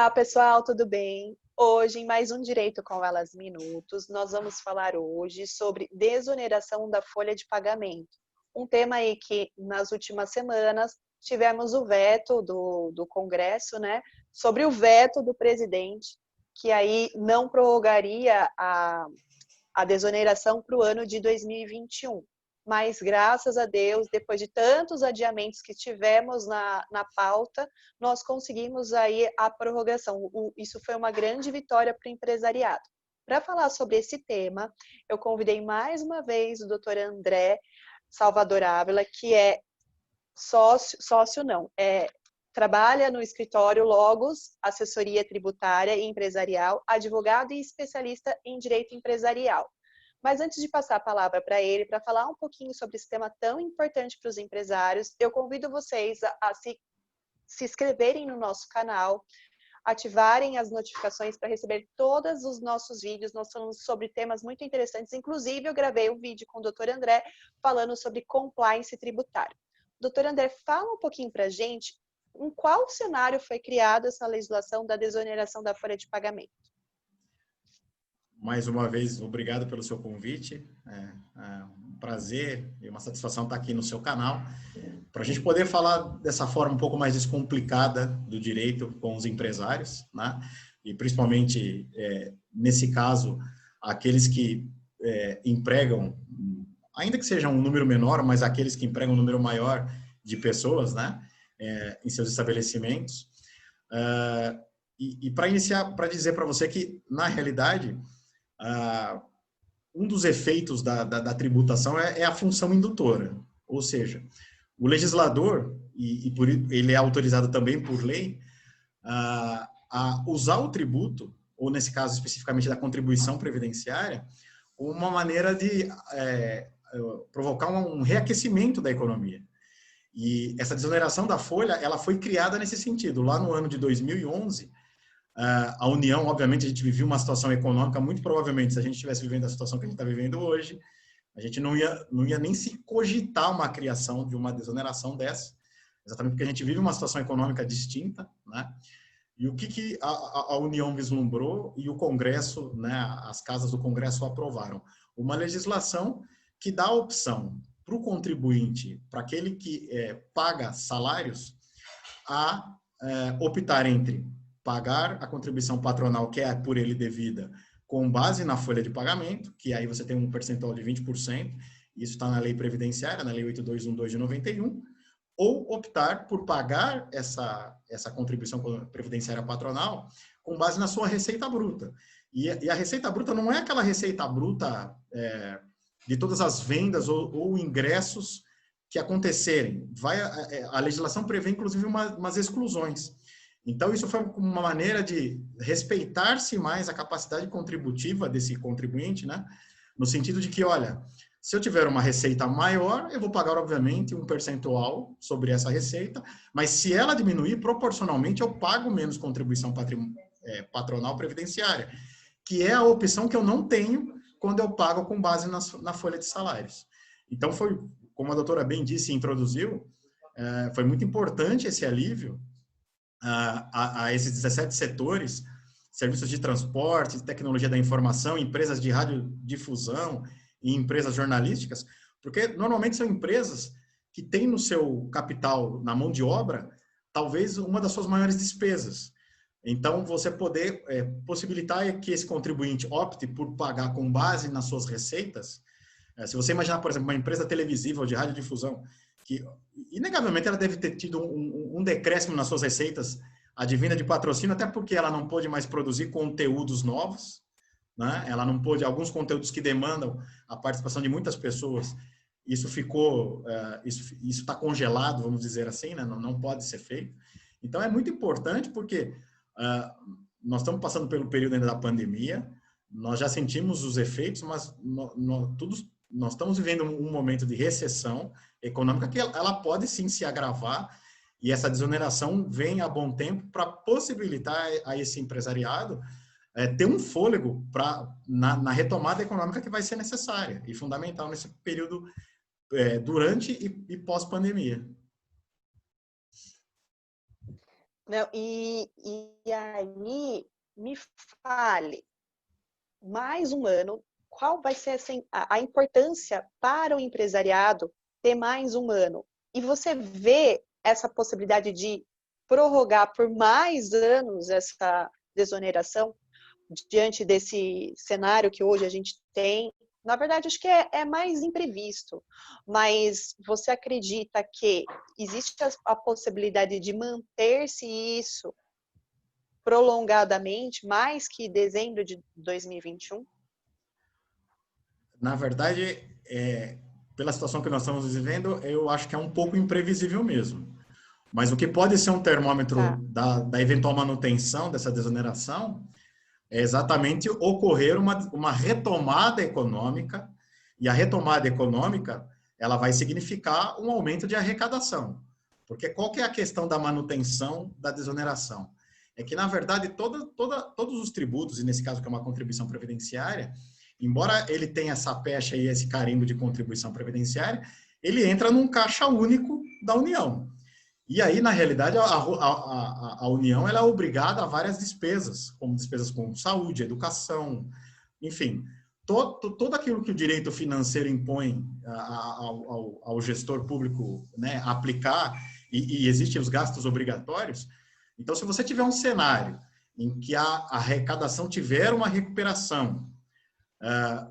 Olá, pessoal, tudo bem? Hoje, em mais um Direito com Elas Minutos, nós vamos falar hoje sobre desoneração da folha de pagamento. Um tema aí que, nas últimas semanas, tivemos o veto do Congresso, né? Sobre o veto do presidente, que aí não prorrogaria a desoneração para o ano de 2021. Mas, graças a Deus, depois de tantos adiamentos que tivemos na pauta, nós conseguimos aí a prorrogação. Isso foi uma grande vitória para o empresariado. Para falar sobre esse tema, eu convidei mais uma vez o doutor André Salvador Ávila, que é trabalha no escritório Logos, assessoria tributária e empresarial, advogado e especialista em direito empresarial. Mas antes de passar a palavra para ele, para falar um pouquinho sobre esse tema tão importante para os empresários, eu convido vocês a se inscreverem no nosso canal, ativarem as notificações para receber todos os nossos vídeos. Nós falamos sobre temas muito interessantes. Inclusive, eu gravei um vídeo com o Dr. André falando sobre compliance tributário. Dr. André, fala um pouquinho para a gente em qual cenário foi criada essa legislação da desoneração da folha de pagamento. Mais uma vez, obrigado pelo seu convite. É um prazer e uma satisfação estar aqui no seu canal, para a gente poder falar dessa forma um pouco mais descomplicada do direito com os empresários, né? E principalmente, nesse caso, aqueles que empregam, ainda que seja um número menor, mas aqueles que empregam um número maior de pessoas, né? Em seus estabelecimentos. E para iniciar, para dizer para você que, na realidade, um dos efeitos da tributação é a função indutora, ou seja, o legislador, e por ele é autorizado também por lei, a usar o tributo, ou nesse caso especificamente da contribuição previdenciária, como uma maneira de provocar um reaquecimento da economia. E essa desoneração da folha, ela foi criada nesse sentido. Lá no ano de 2011, a União, obviamente, a gente vivia uma situação econômica, muito provavelmente, se a gente estivesse vivendo a situação que a gente está vivendo hoje, a gente não ia nem se cogitar uma criação de uma desoneração dessa, exatamente porque a gente vive uma situação econômica distinta, né? E o que a União vislumbrou e o Congresso, né, as casas do Congresso aprovaram? Uma legislação que dá a opção para o contribuinte, para aquele que paga salários, a optar entre pagar a contribuição patronal que é por ele devida com base na folha de pagamento, que aí você tem um percentual de 20%, isso está na lei previdenciária, na lei 8212 de 91, ou optar por pagar essa contribuição previdenciária patronal com base na sua receita bruta. E a receita bruta não é aquela receita bruta de todas as vendas ou ingressos que acontecerem. A legislação prevê, inclusive, umas exclusões. Então, isso foi uma maneira de respeitar-se mais a capacidade contributiva desse contribuinte, né? No sentido de que, olha, se eu tiver uma receita maior, eu vou pagar, obviamente, um percentual sobre essa receita, mas se ela diminuir, proporcionalmente, eu pago menos contribuição patronal previdenciária, que é a opção que eu não tenho quando eu pago com base na folha de salários. Então, foi, como a doutora bem disse e introduziu, foi muito importante esse alívio a esses 17 setores, serviços de transporte, tecnologia da informação, empresas de radiodifusão e empresas jornalísticas, porque normalmente são empresas que têm no seu capital, na mão de obra, talvez uma das suas maiores despesas. Então, você poder possibilitar que esse contribuinte opte por pagar com base nas suas receitas. Se você imaginar, por exemplo, uma empresa televisiva ou de radiodifusão, que inegavelmente ela deve ter tido um decréscimo nas suas receitas advinda de patrocínio, até porque ela não pôde mais produzir conteúdos novos, né? Ela não pôde, alguns conteúdos que demandam a participação de muitas pessoas, isso ficou, isso está congelado, vamos dizer assim, né? Não pode ser feito. Então, é muito importante porque nós estamos passando pelo período ainda da pandemia, nós já sentimos os efeitos, mas nós estamos vivendo um momento de recessão econômica que ela pode sim se agravar, e essa desoneração vem a bom tempo para possibilitar a esse empresariado ter um fôlego na retomada econômica que vai ser necessária e fundamental nesse período durante e pós-pandemia. Não, e aí, me fale, mais um ano, qual vai ser assim, a importância para o empresariado ter mais um ano? E você vê essa possibilidade de prorrogar por mais anos essa desoneração diante desse cenário que hoje a gente tem? Na verdade, acho que é mais imprevisto, mas você acredita que existe a possibilidade de manter-se isso prolongadamente, mais que dezembro de 2021? Na verdade, pela situação que nós estamos vivendo, eu acho que é um pouco imprevisível mesmo. Mas o que pode ser um termômetro Tá. da eventual manutenção dessa desoneração é exatamente ocorrer uma retomada econômica, e a retomada econômica ela vai significar um aumento de arrecadação. Porque qual que é a questão da manutenção da desoneração? É que, na verdade, todos os tributos, e nesse caso que é uma contribuição previdenciária, embora ele tenha essa pecha e esse carimbo de contribuição previdenciária, ele entra num caixa único da União. E aí, na realidade, a União ela é obrigada a várias despesas, como despesas com saúde, educação, enfim, todo aquilo que o direito financeiro impõe ao gestor público, né, aplicar, e existem os gastos obrigatórios. Então, se você tiver um cenário em que a arrecadação tiver uma recuperação,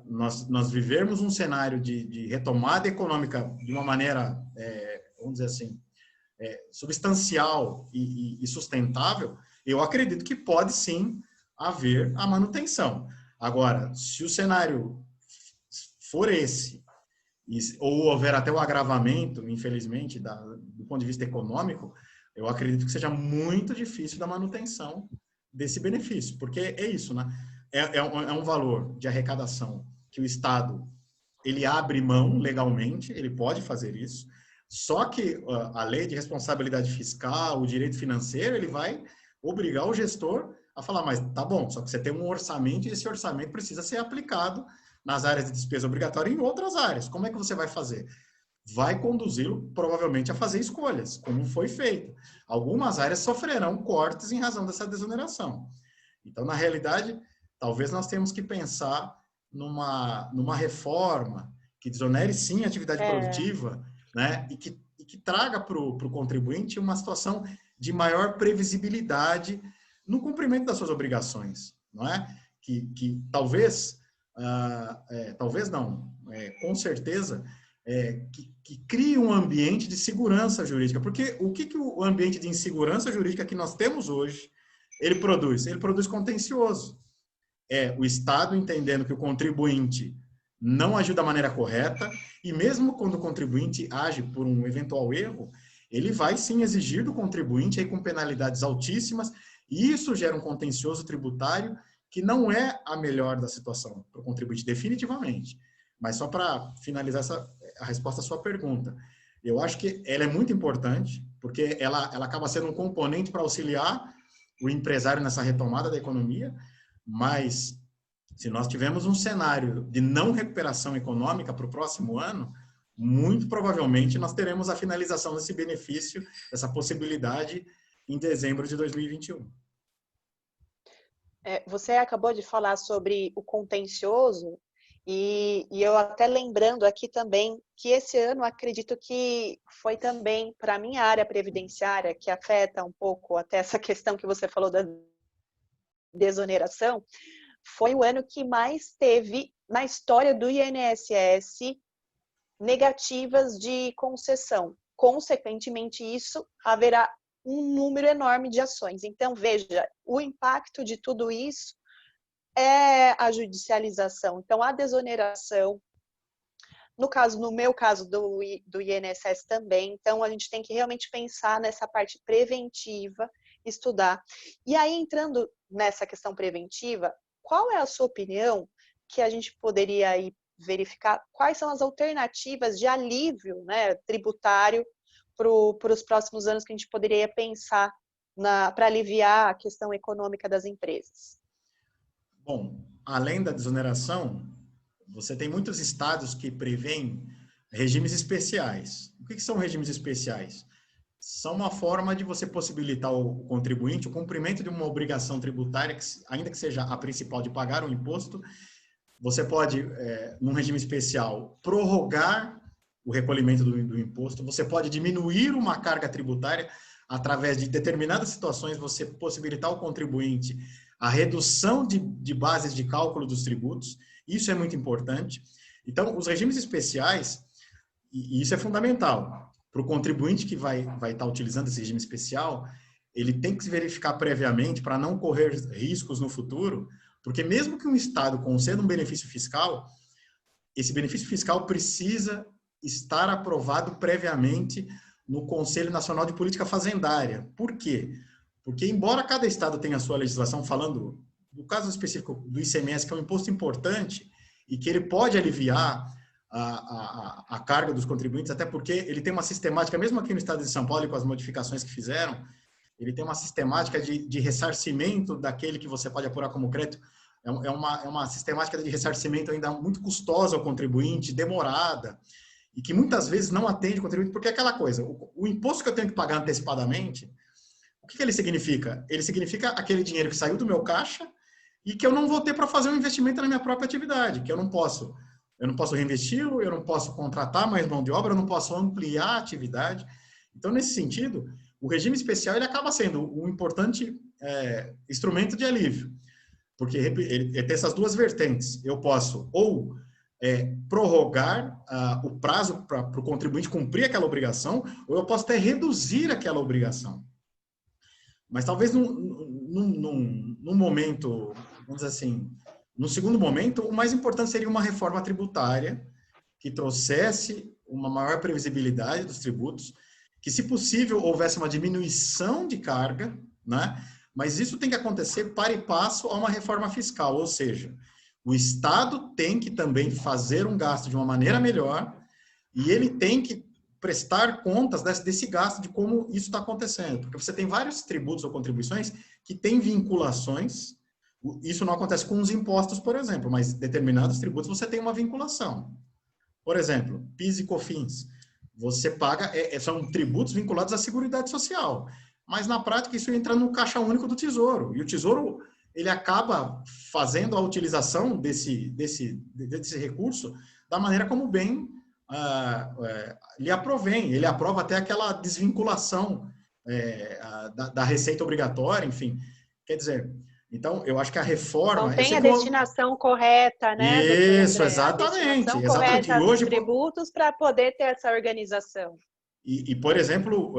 nós vivermos um cenário de retomada econômica de uma maneira, vamos dizer assim, substancial e sustentável, eu acredito que pode sim haver a manutenção. Agora, se o cenário for esse, ou houver até o agravamento, infelizmente, do ponto de vista econômico, eu acredito que seja muito difícil da manutenção desse benefício, porque é isso, né? É um valor de arrecadação que o Estado ele abre mão legalmente, ele pode fazer isso, só que a lei de responsabilidade fiscal, o direito financeiro, ele vai obrigar o gestor a falar, mas tá bom, só que você tem um orçamento e esse orçamento precisa ser aplicado nas áreas de despesa obrigatória e em outras áreas. Como é que você vai fazer? Vai conduzi-lo provavelmente a fazer escolhas, como foi feito. Algumas áreas sofrerão cortes em razão dessa desoneração. Então, na realidade, talvez nós tenhamos que pensar numa reforma que desonere sim a atividade É, produtiva, né, e que traga para o contribuinte uma situação de maior previsibilidade no cumprimento das suas obrigações, não é? Que talvez, talvez não, com certeza, que crie um ambiente de segurança jurídica, porque o que o ambiente de insegurança jurídica que nós temos hoje, ele produz? Ele produz contencioso. É o Estado entendendo que o contribuinte não agiu da maneira correta, e mesmo quando o contribuinte age por um eventual erro, ele vai sim exigir do contribuinte aí com penalidades altíssimas, e isso gera um contencioso tributário que não é a melhor da situação para o contribuinte, definitivamente. Mas só para finalizar a resposta à sua pergunta, eu acho que ela é muito importante, porque ela acaba sendo um componente para auxiliar o empresário nessa retomada da economia, mas se nós tivermos um cenário de não recuperação econômica para o próximo ano, muito provavelmente nós teremos a finalização desse benefício, dessa possibilidade, em dezembro de 2021. você acabou de falar sobre o contencioso, e eu até lembrando aqui também que esse ano acredito que foi também para a minha área previdenciária, que afeta um pouco até essa questão que você falou da desoneração, foi o ano que mais teve na história do INSS negativas de concessão. Consequentemente, isso haverá um número enorme de ações. Então, veja, o impacto de tudo isso é a judicialização. Então, a desoneração, no meu caso do INSS também, então a gente tem que realmente pensar nessa parte preventiva, estudar. E aí, entrando nessa questão preventiva, qual é a sua opinião que a gente poderia aí verificar quais são as alternativas de alívio, né, tributário para os próximos anos que a gente poderia pensar para aliviar a questão econômica das empresas? Bom, além da desoneração, você tem muitos estados que prevêem regimes especiais. O que são regimes especiais? são uma forma de você possibilitar o contribuinte o cumprimento de uma obrigação tributária, ainda que seja a principal de pagar o imposto. Você pode, num regime especial, prorrogar o recolhimento do imposto, você pode diminuir uma carga tributária através de determinadas situações, você possibilitar ao contribuinte a redução de bases de cálculo dos tributos, isso é muito importante. Então, os regimes especiais, e isso é fundamental, para o contribuinte que vai estar utilizando esse regime especial, ele tem que se verificar previamente para não correr riscos no futuro, porque mesmo que um Estado conceda um benefício fiscal, esse benefício fiscal precisa estar aprovado previamente no Conselho Nacional de Política Fazendária. Por quê? Porque, embora cada Estado tenha a sua legislação, falando do caso específico do ICMS, que é um imposto importante e que ele pode aliviar a carga dos contribuintes, até porque ele tem uma sistemática, mesmo aqui no estado de São Paulo, com as modificações que fizeram, ele tem uma sistemática de ressarcimento daquele que você pode apurar como crédito. É uma sistemática de ressarcimento ainda muito custosa ao contribuinte, demorada, e que muitas vezes não atende o contribuinte, porque é aquela coisa, o imposto que eu tenho que pagar antecipadamente, o que ele significa? Ele significa aquele dinheiro que saiu do meu caixa e que eu não vou ter para fazer um investimento na minha própria atividade, que eu não posso reinvesti-lo, eu não posso contratar mais mão de obra, eu não posso ampliar a atividade. Então, nesse sentido, o regime especial ele acaba sendo um importante instrumento de alívio, porque ele tem essas duas vertentes. Eu posso ou prorrogar o prazo para o contribuinte cumprir aquela obrigação, ou eu posso até reduzir aquela obrigação. Mas talvez num momento, vamos dizer assim, no segundo momento, o mais importante seria uma reforma tributária que trouxesse uma maior previsibilidade dos tributos, que, se possível, houvesse uma diminuição de carga, né? Mas isso tem que acontecer para e passo a uma reforma fiscal, ou seja, o Estado tem que também fazer um gasto de uma maneira melhor e ele tem que prestar contas desse gasto, de como isso está acontecendo. Porque você tem vários tributos ou contribuições que têm vinculações. Isso não acontece com os impostos, por exemplo, mas determinados tributos você tem uma vinculação. Por exemplo, PIS e COFINS. Você paga, são tributos vinculados à Seguridade Social. Mas, na prática, isso entra no Caixa Único do Tesouro. E o Tesouro, ele acaba fazendo a utilização desse recurso da maneira como bem lhe aprovém. Ele aprova até aquela desvinculação da receita obrigatória, enfim. Quer dizer, então, eu acho que a reforma... Não tem a destinação correta, né, doutor Isso, André? exatamente. A destinação Exatamente. correta dos tributos para poder ter essa organização. E por exemplo,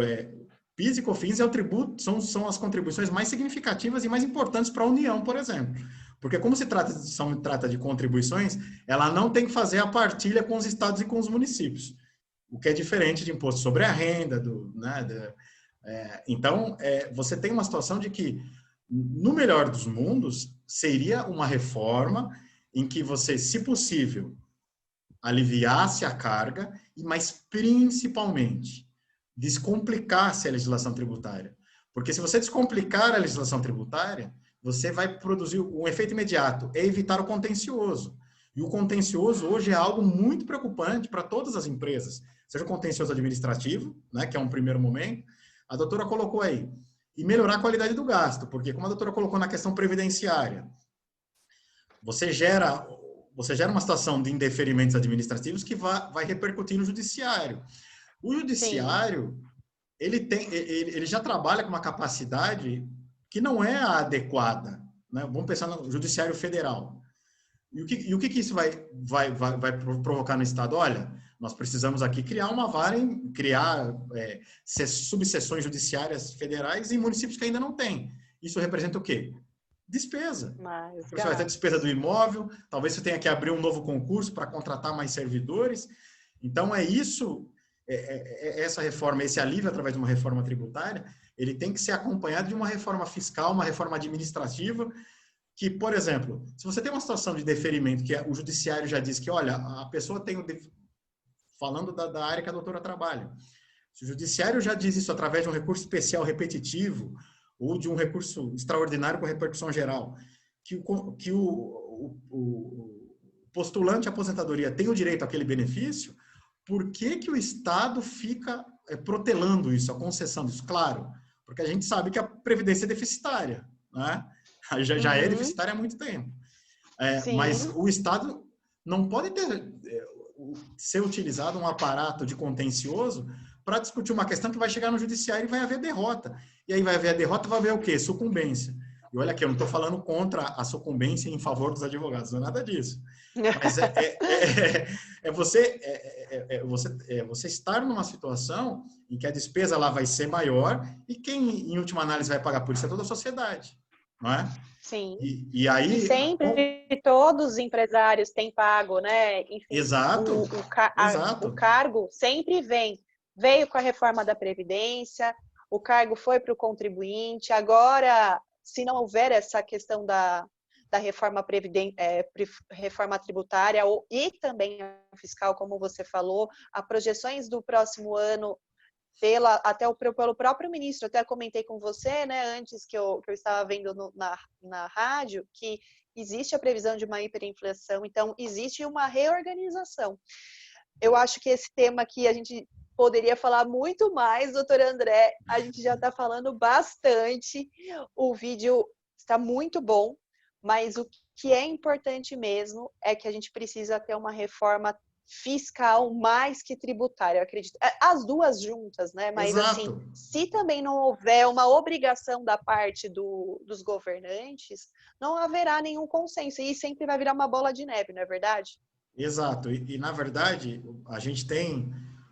PIS e COFINS é o tributo, são as contribuições mais significativas e mais importantes para a União, por exemplo. Porque como se trata de contribuições, ela não tem que fazer a partilha com os estados e com os municípios, o que é diferente de imposto sobre a renda. Então, você tem uma situação de que, no melhor dos mundos, seria uma reforma em que você, se possível, aliviasse a carga, mas principalmente descomplicasse a legislação tributária. Porque se você descomplicar a legislação tributária, você vai produzir um efeito imediato, é evitar o contencioso. E o contencioso hoje é algo muito preocupante para todas as empresas, seja o contencioso administrativo, né, que é um primeiro momento, a doutora colocou aí, e melhorar a qualidade do gasto, porque como a doutora colocou na questão previdenciária, você gera uma situação de indeferimentos administrativos que vai repercutir no judiciário. O judiciário, ele já trabalha com uma capacidade que não é a adequada, né? Vamos pensar no judiciário federal. E o que isso vai provocar no Estado? Olha, nós precisamos aqui criar uma vara, criar subseções judiciárias federais em municípios que ainda não têm. Isso representa o quê? Despesa. Você vai ter despesa do imóvel, talvez você tenha que abrir um novo concurso para contratar mais servidores. Então, essa reforma, esse alívio através de uma reforma tributária, ele tem que ser acompanhado de uma reforma fiscal, uma reforma administrativa, que, por exemplo, se você tem uma situação de deferimento, que o judiciário já diz que, olha, a pessoa tem, falando da área que a doutora trabalha, se o judiciário já diz isso através de um recurso especial repetitivo, ou de um recurso extraordinário com repercussão geral, que o postulante à aposentadoria tem o direito àquele benefício, por que o Estado fica protelando isso, concessão disso, claro, porque a gente sabe que a Previdência é deficitária, né? Já é deficitária há muito tempo. Mas o Estado não pode ser utilizado um aparato de contencioso para discutir uma questão que vai chegar no judiciário e vai haver derrota. E aí vai haver a derrota, vai haver o quê? Sucumbência. E olha aqui, eu não estou falando contra a sucumbência em favor dos advogados, não é nada disso. Mas você estar numa situação em que a despesa lá vai ser maior e quem, em última análise, vai pagar por isso é toda a sociedade, não é? Sim. E aí... E sempre todos os empresários têm pago, né? Enfim, exato. O cargo sempre veio com a reforma da Previdência, o cargo foi para o contribuinte. Agora, se não houver essa questão da reforma tributária e também fiscal, como você falou, as projeções do próximo ano, pelo próprio ministro, até comentei com você, né, antes que eu estava vendo na rádio, que existe a previsão de uma hiperinflação, então existe uma reorganização. Eu acho que esse tema aqui a gente poderia falar muito mais, doutor André, a gente já está falando bastante, o vídeo está muito bom, mas o que é importante mesmo é que a gente precisa ter uma reforma fiscal mais que tributária, eu acredito. As duas juntas, né? Mas exato. Assim, se também não houver uma obrigação da parte dos governantes, não haverá nenhum consenso e sempre vai virar uma bola de neve, não é verdade? Exato. E na verdade, a gente tem...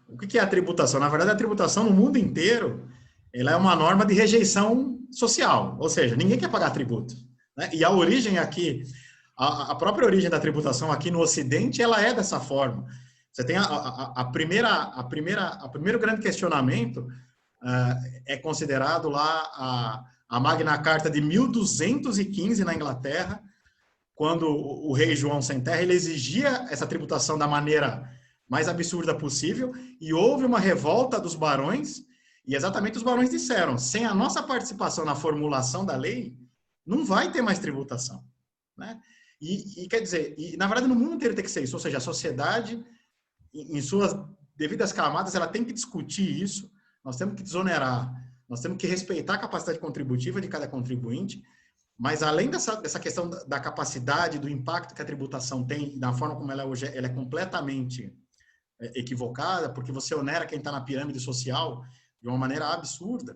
O que é a tributação? Na verdade, a tributação no mundo inteiro, ela é uma norma de rejeição social, ou seja, ninguém quer pagar tributo, né? E a origem aqui, a própria origem da tributação aqui no Ocidente, ela é dessa forma. Você tem o primeiro grande questionamento é considerado lá a Magna Carta de 1215 na Inglaterra, quando o rei João Sem Terra ele exigia essa tributação da maneira mais absurda possível, e houve uma revolta dos barões, e exatamente os barões disseram, sem a nossa participação na formulação da lei, não vai ter mais tributação, né? E quer dizer, na verdade no mundo inteiro tem que ser isso, ou seja, a sociedade, em suas devidas camadas, ela tem que discutir isso, nós temos que desonerar, nós temos que respeitar a capacidade contributiva de cada contribuinte, mas além dessa questão da capacidade, do impacto que a tributação tem, da forma como ela hoje ela é completamente equivocada, porque você onera quem está na pirâmide social de uma maneira absurda.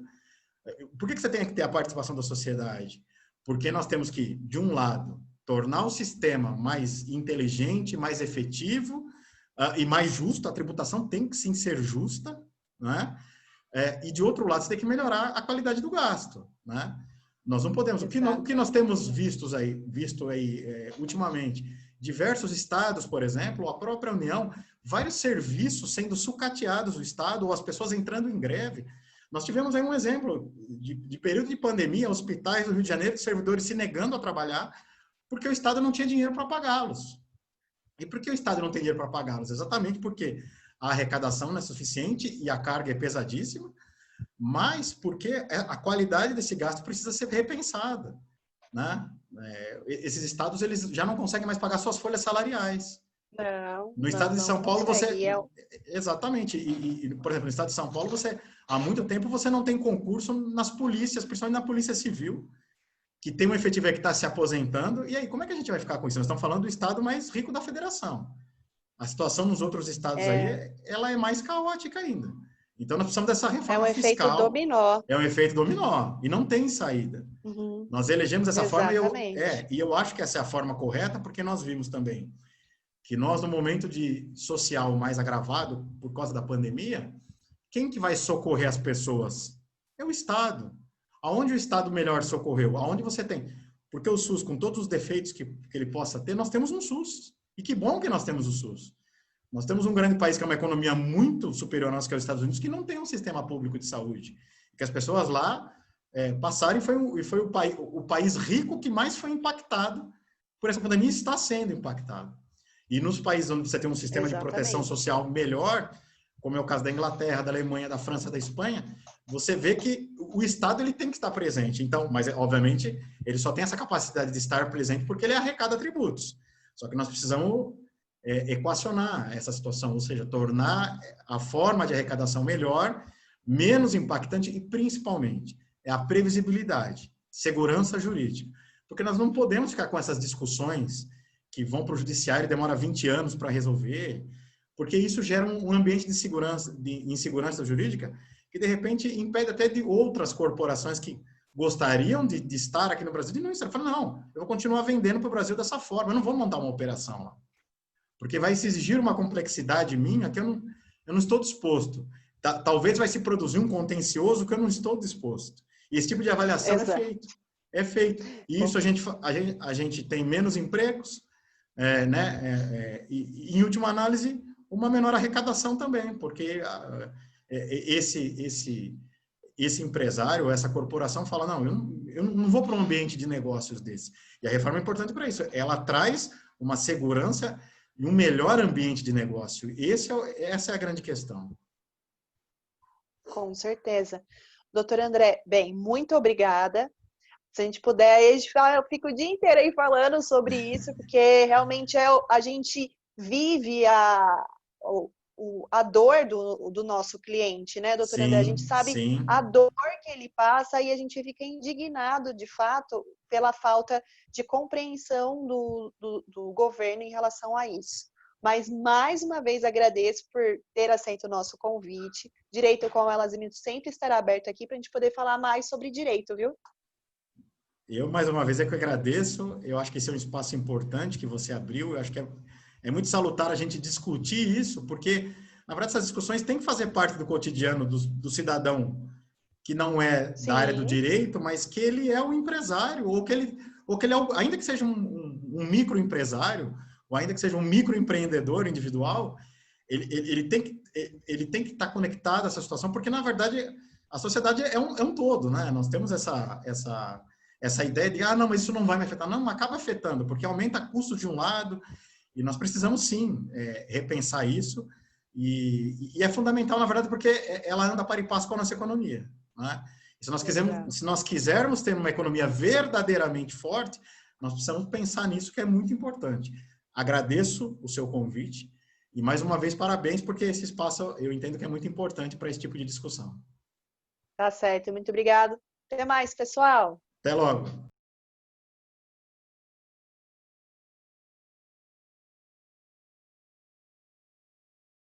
Por que você tem que ter a participação da sociedade? Porque nós temos que, de um lado, tornar o sistema mais inteligente, mais efetivo e mais justo. A tributação tem que sim ser justa, né? E de outro lado, você tem que melhorar a qualidade do gasto, né? Nós não podemos... O que nós temos visto aí ultimamente, diversos estados, por exemplo, a própria União, vários serviços sendo sucateados do Estado, ou as pessoas entrando em greve. Nós tivemos aí um exemplo de período de pandemia, hospitais do Rio de Janeiro, servidores se negando a trabalhar, porque o Estado não tinha dinheiro para pagá-los. E por que o Estado não tem dinheiro para pagá-los? Exatamente porque a arrecadação não é suficiente e a carga é pesadíssima, mas porque a qualidade desse gasto precisa ser repensada, né? Esses estados eles já não conseguem mais pagar suas folhas salariais. No estado de São Paulo, exatamente. Por exemplo, no estado de São Paulo, há muito tempo você não tem concurso nas polícias, principalmente na Polícia Civil, que tem um efetivo que está se aposentando. E aí, como é que a gente vai ficar com isso? Nós estamos falando do estado mais rico da federação. A situação nos outros estados aí, ela é mais caótica ainda. Então, nós precisamos dessa reforma fiscal. É um efeito dominó. É um efeito dominó. E não tem saída. Nós elegemos dessa forma e eu acho que essa é a forma correta, porque nós vimos também que nós, no momento de social mais agravado, por causa da pandemia, quem que vai socorrer as pessoas? É o Estado. Aonde o Estado melhor socorreu? Aonde você tem? Porque o SUS, com todos os defeitos que ele possa ter, nós temos um SUS. E que bom que nós temos o SUS. Nós temos um grande país que é uma economia muito superior a nossa, que é os Estados Unidos, que não tem um sistema público de saúde. Que as pessoas lá passaram e foi o país rico que mais foi impactado por essa pandemia, está sendo impactado. E nos países onde você tem um sistema de proteção social melhor, como é o caso da Inglaterra, da Alemanha, da França, da Espanha, você vê que o Estado ele tem que estar presente. Então, mas obviamente ele só tem essa capacidade de estar presente porque ele arrecada tributos. Só que nós precisamos equacionar essa situação, ou seja, tornar a forma de arrecadação melhor menos impactante e, principalmente, é a previsibilidade, segurança jurídica. Porque nós não podemos ficar com essas discussões que vão para o judiciário e demora 20 anos para resolver, porque isso gera um ambiente de segurança, de insegurança jurídica, que, de repente, impede até de outras corporações que gostariam de estar aqui no Brasil de não estar. Fala, não, eu vou continuar vendendo para o Brasil dessa forma, eu não vou montar uma operação lá. Porque vai se exigir uma complexidade minha que eu não estou disposto. Talvez vai se produzir um contencioso que eu não estou disposto. E esse tipo de avaliação Exato. é feito. É feito. E isso a gente tem menos empregos, né? E, em última análise, uma menor arrecadação também, porque esse empresário, essa corporação fala, não, eu não vou para um ambiente de negócios desse. E a reforma é importante para isso. Ela traz uma segurança e um melhor ambiente de negócio. Essa é a grande questão. Com certeza. Doutor André, bem, muito obrigada. Se a gente puder, eu fico o dia inteiro aí falando sobre isso, porque realmente a gente vive a dor do nosso cliente, né, doutor André? A gente sabe a dor que ele passa e a gente fica indignado, de fato, pela falta de compreensão do governo em relação a isso. Mas, mais uma vez, agradeço por ter aceito o nosso convite. Direito com Elas e Minutos sempre estará aberto aqui para a gente poder falar mais sobre direito, viu? Eu, mais uma vez, é que eu agradeço. Eu acho que esse é um espaço importante que você abriu. Eu acho que é muito salutar a gente discutir isso, porque, na verdade, essas discussões têm que fazer parte do cotidiano do cidadão que não é da área do direito, mas que ele é um empresário, ou que ele é, ainda que seja um microempresário, ou ainda que seja um microempreendedor individual, ele tem que estar conectado a essa situação, porque, na verdade, a sociedade é um todo, né? Nós temos essa ideia de, não, mas isso não vai me afetar. Não, acaba afetando, porque aumenta custos de um lado, e nós precisamos, sim, repensar isso, e é fundamental, na verdade, porque ela anda para e passo com a nossa economia, né? Se nós quisermos ter uma economia verdadeiramente forte, nós precisamos pensar nisso, que é muito importante. Agradeço o seu convite, e mais uma vez, parabéns, porque esse espaço eu entendo que é muito importante para esse tipo de discussão. Tá certo, muito obrigado. Até mais, pessoal. Até logo.